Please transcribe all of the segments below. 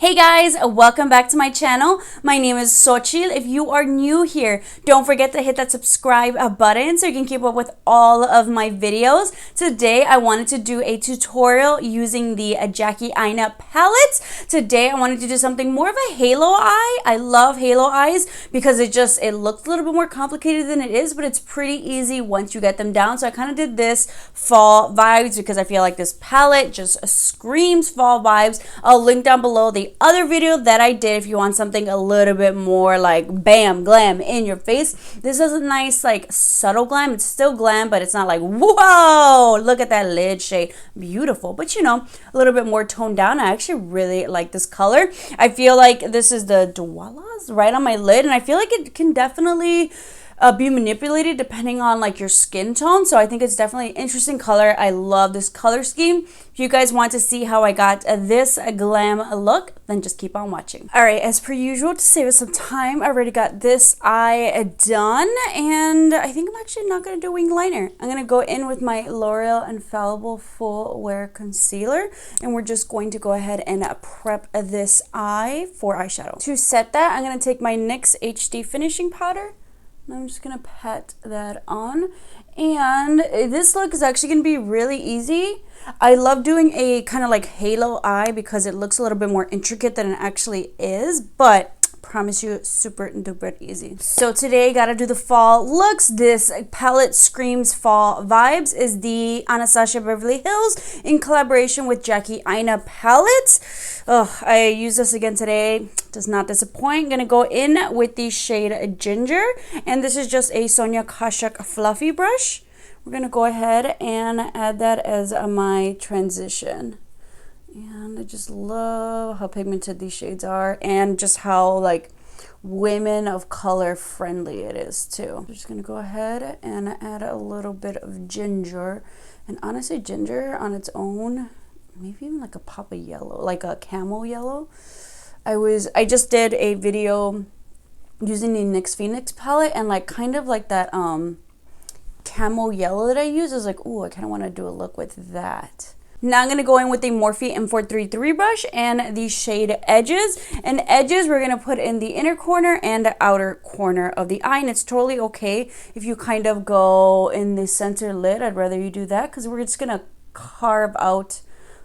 Hey guys, welcome back to my channel. My name is Xochitl. If you are new here, don't forget to hit that subscribe button so you can keep up with all of my videos. Today, I wanted to do a tutorial using the Jackie Aina palette. Today, I wanted to do something more of a halo eye. I love halo eyes because it looks a little bit more complicated than it is, but it's pretty easy once you get them down. So I kind of did this fall vibes because I feel like this palette just screams fall vibes. I'll link down below the other video that I did if you want something a little bit more like bam glam in your face. This is a nice like subtle glam. It's still glam, but it's not like whoa, look at that lid shade, beautiful, but you know, a little bit more toned down. I actually really like this color. I feel like this is the Douala's right on my lid, and I feel like it can definitely be manipulated depending on like your skin tone. So I think it's definitely an interesting color. I love this color scheme. If you guys want to see how I got this glam look, then just keep on watching. All right, as per usual, to save us some time, I already got this eye done, and I think I'm actually not going to do wing liner. I'm going to go in with my L'Oreal Infallible Full Wear Concealer, and we're just going to go ahead and prep this eye for eyeshadow. To set that, I'm going to take my NYX HD Finishing Powder. I'm just gonna pat that on, and this look is actually gonna be really easy. I love doing a kind of like halo eye because it looks a little bit more intricate than it actually is, but promise you, super duper easy. So today, gotta do the fall looks. This palette screams fall vibes. Is the Anastasia Beverly Hills in collaboration with Jackie Aina palette. Oh, I use this again today. Does not disappoint. Gonna go in with the shade Ginger, and this is just a Sonia Kashuk fluffy brush. We're gonna go ahead and add that as my transition. And I just love how pigmented these shades are, and just how like women of color friendly it is too. I'm just gonna go ahead and add a little bit of ginger, and honestly ginger on its own, maybe even like a pop of yellow, like a camel yellow. I just did a video using the NYX Phoenix palette, and like kind of like that camel yellow that I use is like, ooh, I kind of want to do a look with that. Now I'm going to go in with the Morphe M433 brush and the shade Edges. And Edges we're going to put in the inner corner and outer corner of the eye. And it's totally okay if you kind of go in the center lid. I'd rather you do that because we're just going to carve out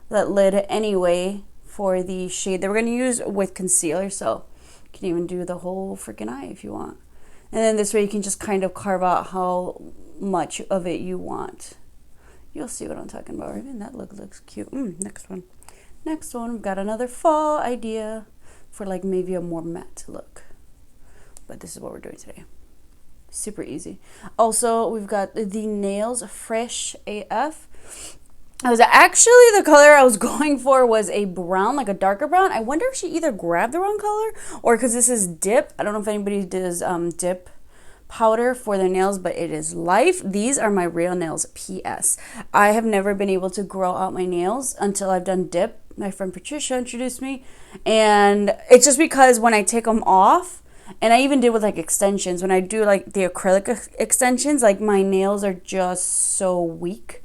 that lid anyway for the shade that we're going to use with concealer. So you can even do the whole freaking eye if you want. And then this way you can just kind of carve out how much of it you want. You'll see what I'm talking about. Even that look looks cute. Next one. Next one, we've got another fall idea for like maybe a more matte look. But this is what we're doing today. Super easy. Also, we've got the nails Fresh AF. Actually, the color I was going for was a brown, like a darker brown. I wonder if she either grabbed the wrong color or because this is dip. I don't know if anybody does dip powder for their nails, but it is life. These are my real nails. PS, I have never been able to grow out my nails until I've done dip. My friend Patricia introduced me, and it's just because when I take them off, and I even did with like extensions, when I do like the acrylic extensions, like my nails are just so weak.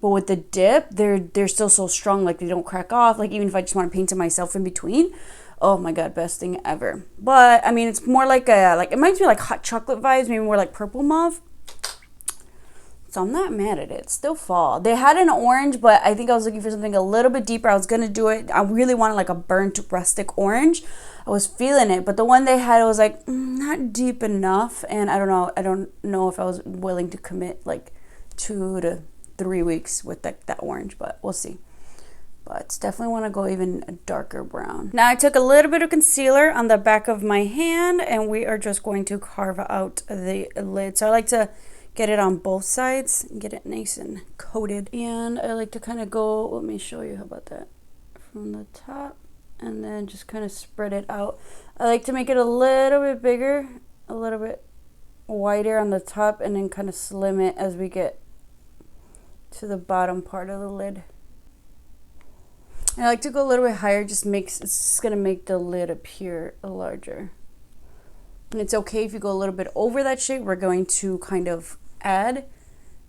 But with the dip, they're still so strong, like they don't crack off. Like even if I just want to paint it myself in between, oh my god, best thing ever. But I mean, it's more like it reminds me like hot chocolate vibes, maybe more like purple mauve. So I'm not mad at it. It's still fall. They had an orange, but I think I was looking for something a little bit deeper. I was gonna do it. I really wanted like a burnt rustic orange. I was feeling it, but the one they had, it was like not deep enough, and I don't know if I was willing to commit like 2 to 3 weeks with that orange, but we'll see. But definitely want to go even a darker brown. Now I took a little bit of concealer on the back of my hand, and we are just going to carve out the lid. So I like to get it on both sides and get it nice and coated. And I like to kind of go, let me show you, how about that? From the top, and then just kind of spread it out. I like to make it a little bit bigger, a little bit wider on the top, and then kind of slim it as we get to the bottom part of the lid. I like to go a little bit higher, it's just gonna make the lid appear larger. And it's okay if you go a little bit over that shape. We're going to kind of add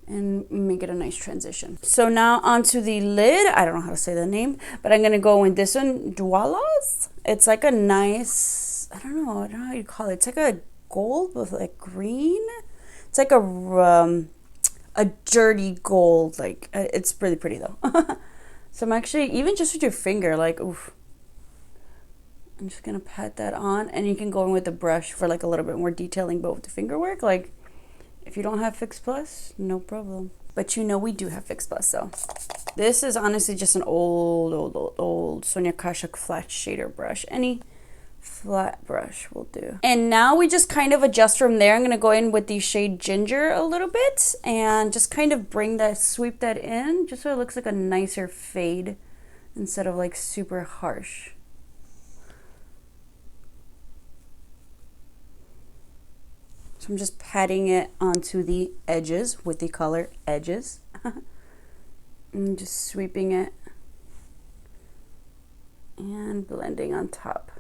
and make it a nice transition. So now onto the lid. I don't know how to say the name, but I'm going to go in this one, Dwalas. It's like a nice, I don't know how you call it. It's like a gold with like green. It's like a dirty gold. Like, it's really pretty though. So I'm actually, even just with your finger, like, oof. I'm just going to pat that on, and you can go in with the brush for like a little bit more detailing, but with the finger work, like, if you don't have Fix Plus, no problem. But you know we do have Fix Plus, so. This is honestly just an old Sonia Kashuk flat shader brush. Any flat brush will do. And now we just kind of adjust from there. I'm going to go in with the shade Ginger a little bit and just kind of bring that, sweep that in, just so it looks like a nicer fade instead of like super harsh. So I'm just patting it onto the edges with the color Edges. And just sweeping it and blending on top.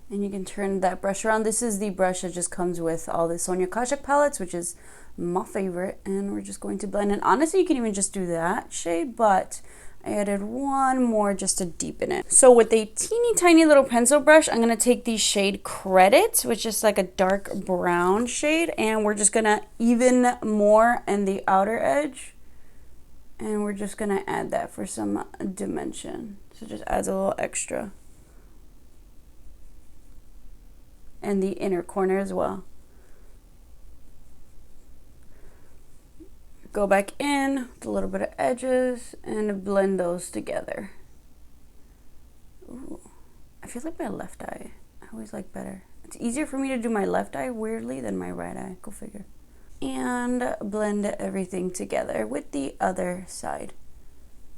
And you can turn that brush around. This is the brush that just comes with all the Sonia Kashuk palettes, which is my favorite. And we're just going to blend. And honestly, you can even just do that shade, but I added one more just to deepen it. So with a teeny tiny little pencil brush, I'm going to take the shade Credit, which is like a dark brown shade. And we're just going to even more in the outer edge. And we're just going to add that for some dimension. So just adds a little extra. And the inner corner as well. Go back in with a little bit of edges and blend those together. Ooh, I feel like my left eye, I always like better. It's easier for me to do my left eye weirdly than my right eye, go figure. And blend everything together with the other side.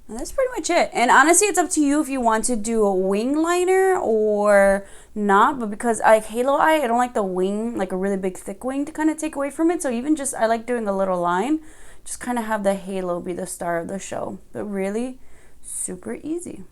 And that's pretty much it. And honestly, it's up to you if you want to do a wing liner or not. But because I like halo eye, I don't like the wing, like a really big thick wing to kind of take away from it. So even just, I like doing a little line. Just kind of have the halo be the star of the show. But really, super easy.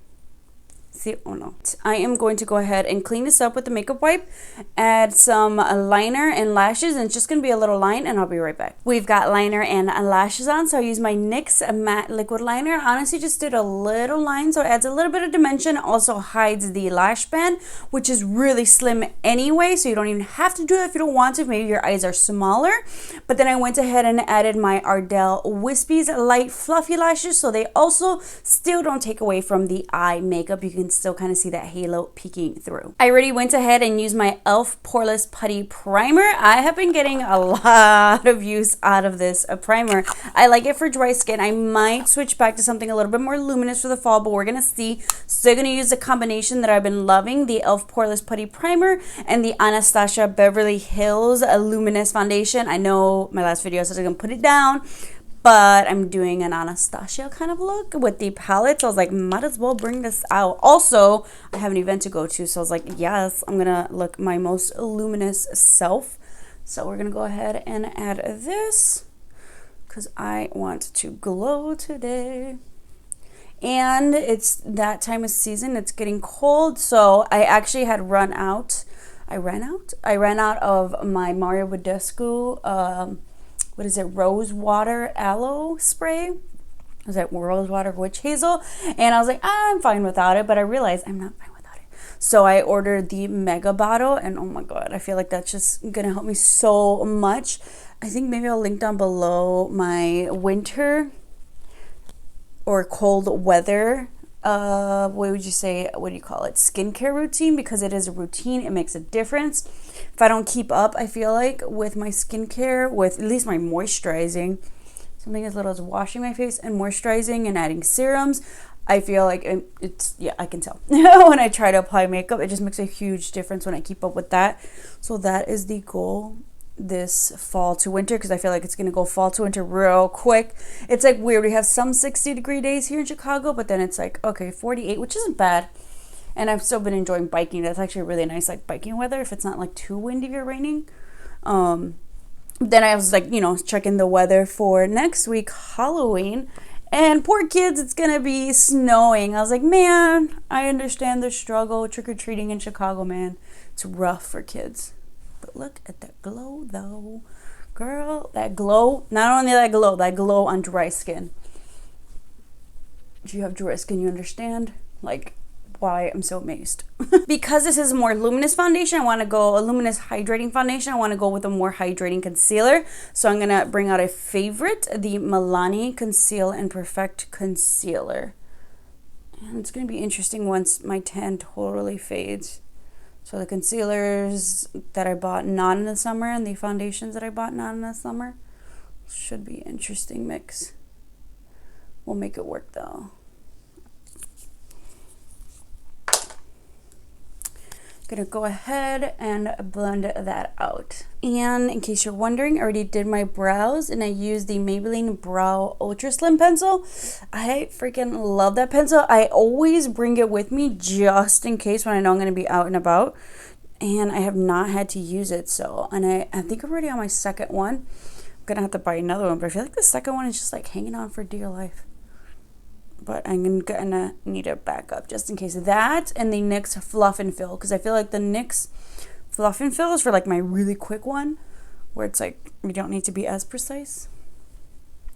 See, oh no. I am going to go ahead and clean this up with the makeup wipe, add some liner and lashes, and it's just going to be a little line, and I'll be right back. We've got liner and lashes on, so I use my NYX matte liquid liner. Honestly, just did a little line, so it adds a little bit of dimension, also hides the lash band, which is really slim anyway, so you don't even have to do it if you don't want to. Maybe your eyes are smaller. But then I went ahead and added my Ardell Wispies light fluffy lashes, so they also still don't take away from the eye makeup. You can still kind of see that halo peeking through. I already went ahead and used my e.l.f. Poreless Putty Primer. I have been getting a lot of use out of this primer. I like it for dry skin. I might switch back to something a little bit more luminous for the fall, but we're going to see. Still going to use the combination that I've been loving, the e.l.f. Poreless Putty Primer and the Anastasia Beverly Hills Luminous Foundation. I know my last video I said I was going to put it down, but I'm doing an Anastasia kind of look with the palette. So I was like, might as well bring this out. Also, I have an event to go to. So I was like, yes, I'm going to look my most luminous self. So we're going to go ahead and add this because I want to glow today. And it's that time of season. It's getting cold. So I actually had run out. I ran out of my Mario Badescu what is it, rose water aloe spray. Was that rose water witch hazel? And I was like, I'm fine without it, but I realized I'm not fine without it. So I ordered the mega bottle, and oh my god, I feel like that's just gonna help me so much. I think maybe I'll link down below my winter or cold weather what would you say, what do you call it, skincare routine, because it is a routine. It makes a difference. If I don't keep up, I feel like, with my skincare, with at least my moisturizing, something as little as washing my face and moisturizing and adding serums, I feel like it's, yeah, I can tell. When I try to apply makeup, it just makes a huge difference when I keep up with that. So that is the goal this fall to winter, because I feel like it's going to go fall to winter real quick. It's like weird. We have some 60-degree days here in Chicago, but then it's like, okay, 48, which isn't bad. And I've still been enjoying biking. That's actually really nice, like biking weather, if it's not like too windy or raining. Then I was like, you know, checking the weather for next week, Halloween, And poor kids, it's gonna be snowing. I was like, man, I understand the struggle. Trick-or-treating in Chicago, man. It's rough for kids. But look at that glow, though. Girl, that glow. Not only that glow on dry skin. If you have dry skin, you understand, like, why I'm so amazed. Because this is a more luminous foundation, I want to go a luminous hydrating foundation. I want to go with a more hydrating concealer. So I'm going to bring out a favorite, the Milani Conceal and Perfect Concealer. And it's going to be interesting once my tan totally fades. So the concealers that I bought not in the summer and the foundations that I bought not in the summer should be an interesting mix. We'll make it work though. Gonna go ahead and blend that out. And in case you're wondering, I already did my brows and I used the Maybelline Brow Ultra Slim pencil. I freaking love that pencil. I always bring it with me just in case when I know I'm gonna be out and about. And I have not had to use it, so, and I think I'm already on my second one. I'm gonna have to buy another one, but I feel like the second one is just like hanging on for dear life. But I'm gonna need a backup just in case of that, and the NYX Fluff and Fill, because I feel like the NYX Fluff and Fill is for like my really quick one, where it's like we don't need to be as precise.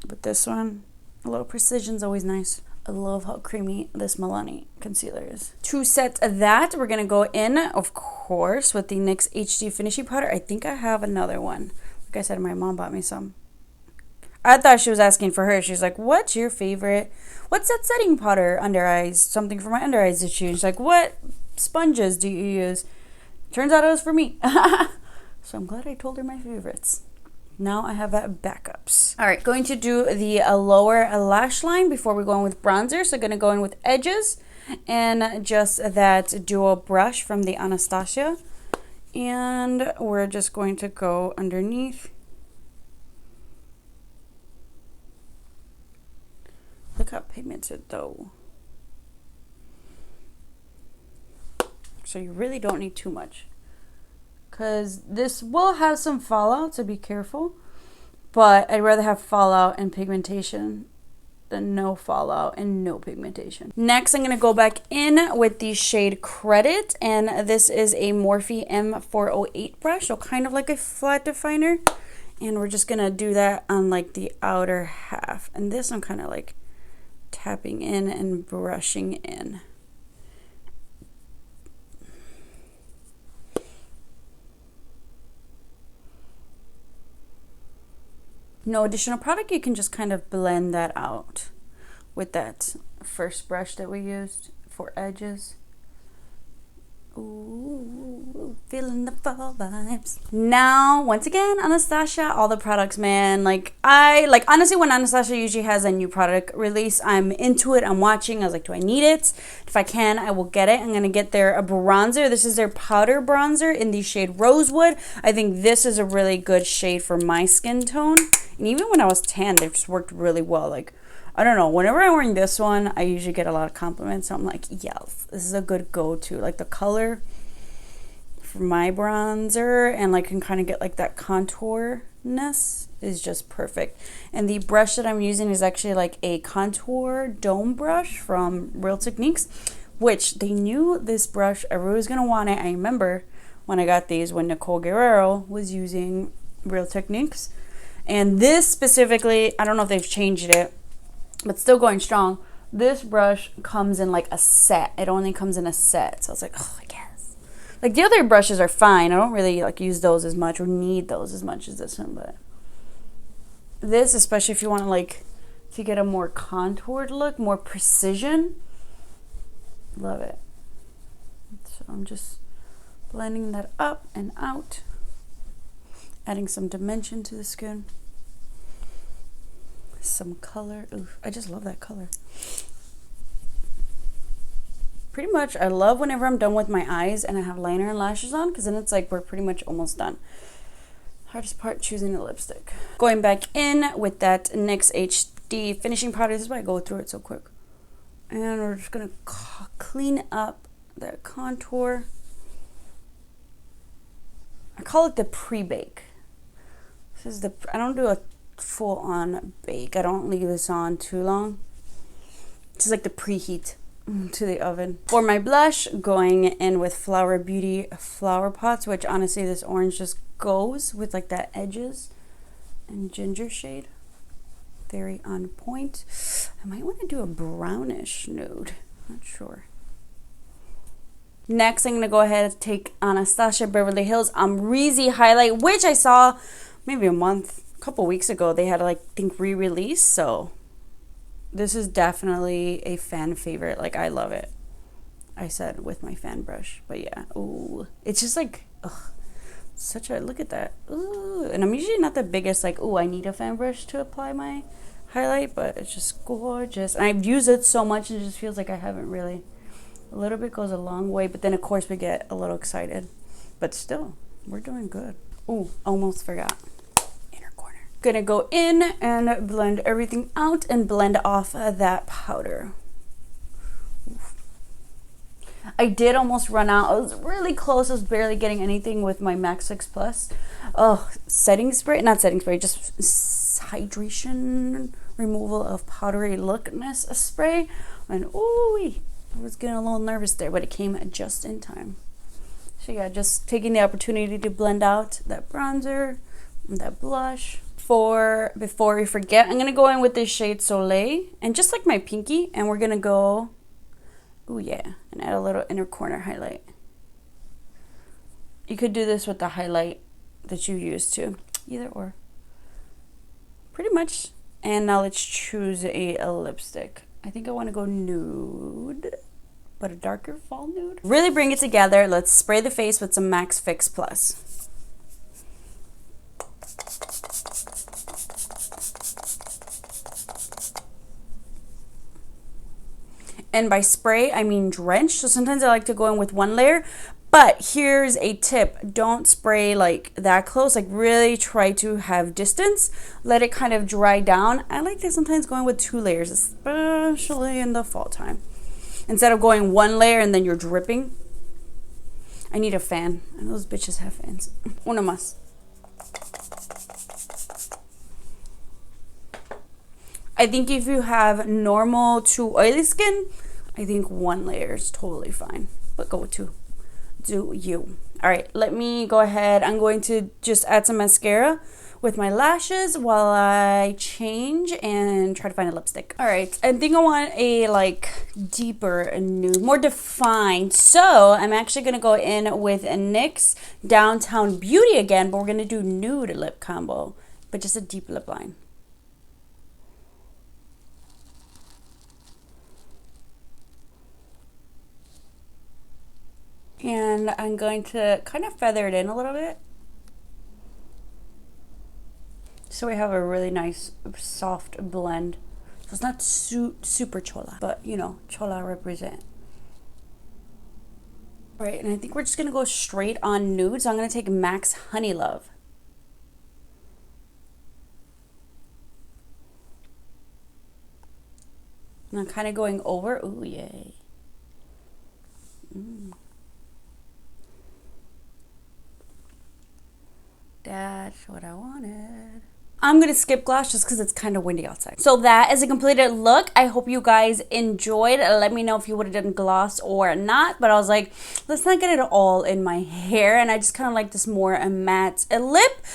But this one, a little precision is always nice. I love how creamy this Milani concealer is. To set that, we're gonna go in, of course, with the NYX HD Finishing Powder. I think I have another one. Like I said, my mom bought me some. I thought she was asking for her. She's like, what's your favorite? What's that setting powder under eyes? Something for my under eyes issue. She's like, what sponges do you use? Turns out it was for me. So I'm glad I told her my favorites. Now I have backups. All right, going to do the lower lash line before we go in with bronzer. So going to go in with edges and just that dual brush from the Anastasia. And we're just going to go underneath. Look how pigmented though. So you really don't need too much, because this will have some fallout, so be careful. But I'd rather have fallout and pigmentation than no fallout and no pigmentation. Next, I'm going to go back in with the shade Credit, and this is a Morphe M408 brush, so kind of like a flat definer. And we're just going to do that on like the outer half. And this I'm kind of like tapping in and brushing in. No additional product, you can just kind of blend that out with that first brush that we used for edges. Ooh, feeling the fall vibes. Now, once again, Anastasia, all the products, man. Honestly, when Anastasia usually has a new product release, I'm into it. I'm watching. I was like, do I need it? If I can, I will get it. I'm going to get their bronzer. This is their powder bronzer in the shade Rosewood. I think this is a really good shade for my skin tone. And even when I was tan, they just worked really well. Like, I don't know, whenever I'm wearing this one, I usually get a lot of compliments. So I'm like, yes, this is a good go-to. Like the color for my bronzer and like can kind of get like that contourness is just perfect. And the brush that I'm using is actually like a contour dome brush from Real Techniques, which they knew this brush, everyone was going to want it. I remember when I got these when Nicole Guerrero was using Real Techniques. And this specifically, I don't know if they've changed it, but still going strong. This brush comes in like a set. It only comes in a set. So I was like, oh, I guess. Like the other brushes are fine. I don't really like use those as much or need those as much as this one. But this, especially if you want to like, to get a more contoured look, more precision. Love it. So I'm just blending that up and out. Adding some dimension to the skin. Some color. Oof, I just love that color. Pretty much, I love whenever I'm done with my eyes and I have liner and lashes on, because then it's like we're pretty much almost done. Hardest part, choosing the lipstick. Going back in with that NYX HD finishing powder. This is why I go through it so quick. And we're just going to clean up that contour. I call it the pre-bake. This is the, I don't do a full-on bake. I don't leave this on too long. Just like the preheat to the oven. For my blush, going in with Flower Beauty Flower Pots, which honestly this orange just goes with like that edges and ginger shade. Very on point. I might want to do a brownish nude. Not sure. Next, I'm going to go ahead and take Anastasia Beverly Hills Amrezy highlight, which I saw maybe a couple weeks ago. They had like, I think, re-release. So this is definitely a fan favorite. Like, I love it. I said with my fan brush. But yeah, ooh. It's just like, ugh. Such a, look at that. Ooh. And I'm usually not the biggest, like, ooh, I need a fan brush to apply my highlight, but it's just gorgeous. And I've used it so much, it just feels like I haven't really. A little bit goes a long way, but then of course we get a little excited. But still, we're doing good. Ooh, almost forgot. Inner corner. Gonna go in and blend everything out and blend off that powder. I did almost run out. I was really close. I was barely getting anything with my MAC 6 Plus. Oh, setting spray. Not setting spray, just hydration removal of powdery lookness spray. And ooh, I was getting a little nervous there, but it came just in time. So yeah, just taking the opportunity to blend out that bronzer and that blush. Before we forget, I'm going to go in with this shade Soleil. And just like my pinky, and we're going to go... Ooh, yeah, and add a little inner corner highlight. You could do this with the highlight that you use too, either or. Pretty much. And now let's choose a lipstick. I think I want to go nude, but a darker fall nude. Really bring it together. Let's spray the face with some MAC Fix Plus. And by spray, I mean drench. So sometimes I like to go in with one layer. But here's a tip. Don't spray like that close. Like really try to have distance. Let it kind of dry down. I like to sometimes go in with 2 layers, especially in the fall time. Instead of going 1 layer and then you're dripping. I need a fan. And those bitches have fans. Una más. I think if you have normal to oily skin, I think 1 layer is totally fine. But go with 2. Do you. All right, let me go ahead. I'm going to just add some mascara with my lashes while I change and try to find a lipstick. All right, I think I want a like deeper nude, more defined. So I'm actually gonna go in with a NYX Downtown Beauty again, but we're gonna do nude lip combo, but just a deep lip line. And I'm going to kind of feather it in a little bit. So we have a really nice soft blend. So it's not super chola, but you know, chola represent. All right, and I think we're just gonna go straight on nude. So I'm gonna take MAC's Honey Love. And I'm kind of going over, ooh, yay. That's what I wanted. I'm gonna skip gloss just because it's kind of windy outside. So that is a completed look. I hope you guys enjoyed. Let me know if you would have done gloss or not. But I was like, let's not get it all in my hair. And I just kind of like this more matte lip.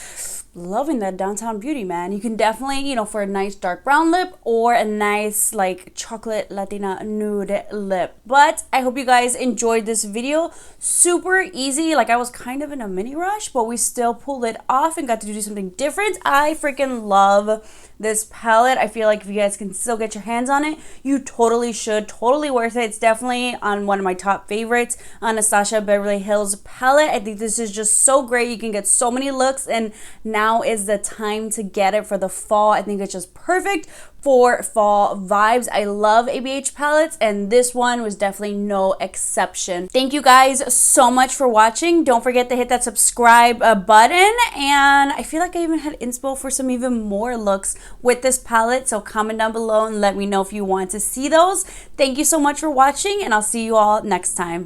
Loving that Downtown Beauty, man. You can definitely, you know, for a nice dark brown lip or a nice like chocolate Latina nude lip. But I hope you guys enjoyed this video. Super easy. Like I was kind of in a mini rush, but we still pulled it off and got to do something different. I freaking love this palette. I feel like if you guys can still get your hands on it, you totally should. Totally worth it. It's definitely on one of my top favorites, Anastasia Beverly Hills palette. I think this is just so great. You can get so many looks, and now is the time to get it for the fall. I think it's just perfect for fall vibes. I love ABH palettes, and this one was definitely no exception. Thank you guys so much for watching. Don't forget to hit that subscribe button, and I feel like I even had inspo for some even more looks with this palette, so comment down below and let me know if you want to see those. Thank you so much for watching, and I'll see you all next time.